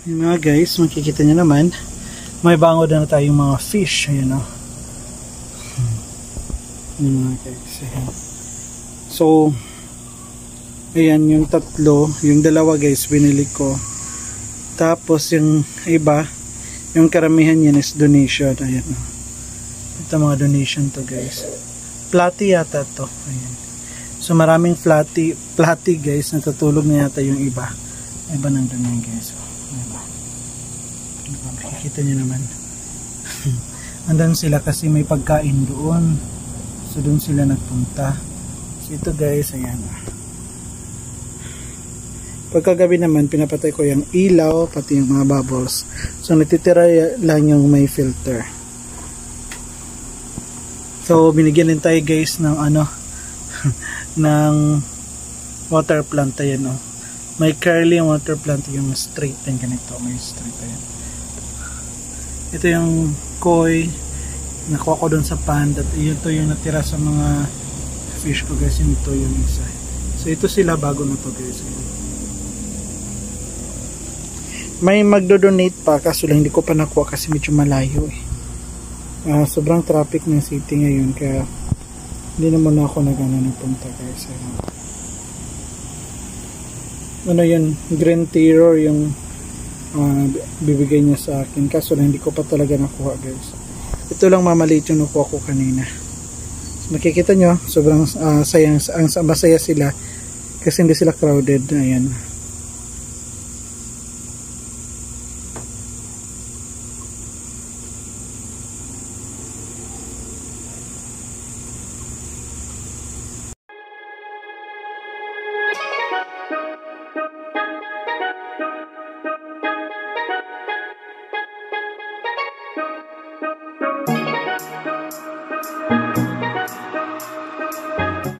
Yung mga guys, makikita nyo naman, may bango na tayong mga fish. Ayan o. Yung mga guys. Ayan. So, ayan yung tatlo. Yung dalawa guys, binili ko. Tapos yung iba, yung karamihan yan is donation. Ayan o. Ito mga donation to guys. Platy yata to. Ayan. So, maraming platy guys. Natutulog na yata yung iba. Iba nandun yan guys. Diba? Makikita nyo naman. Andan sila kasi may pagkain doon. So doon sila nagpunta. So ito guys, ayan. Pagkagabi naman, pinapatay ko yung ilaw, pati yung mga bubbles. So natitira lang yung may filter. So binigyan din tayo guys ng ano, ng water plant. Ayan o. May curly water plant, yung straight din ganito. May straight ayan. Ito yung koi. Nakuha ko doon sa pond. At ito yung natira sa mga fish ko guys. Ito yung isa. So ito sila bago na to guys. May magdo-donate pa kaso lang hindi ko pa nakuha kasi medyo malayo eh. Sobrang traffic ng city ngayon kaya hindi naman ako nagpunta guys. Ano yun, green terror yung bibigay niya sa akin kaso lang hindi ko pa talaga nakuha guys. Ito lang mamaliit yung nakuha ko kanina. So, makikita nyo sobrang masaya sila kasi hindi sila crowded. Ayan.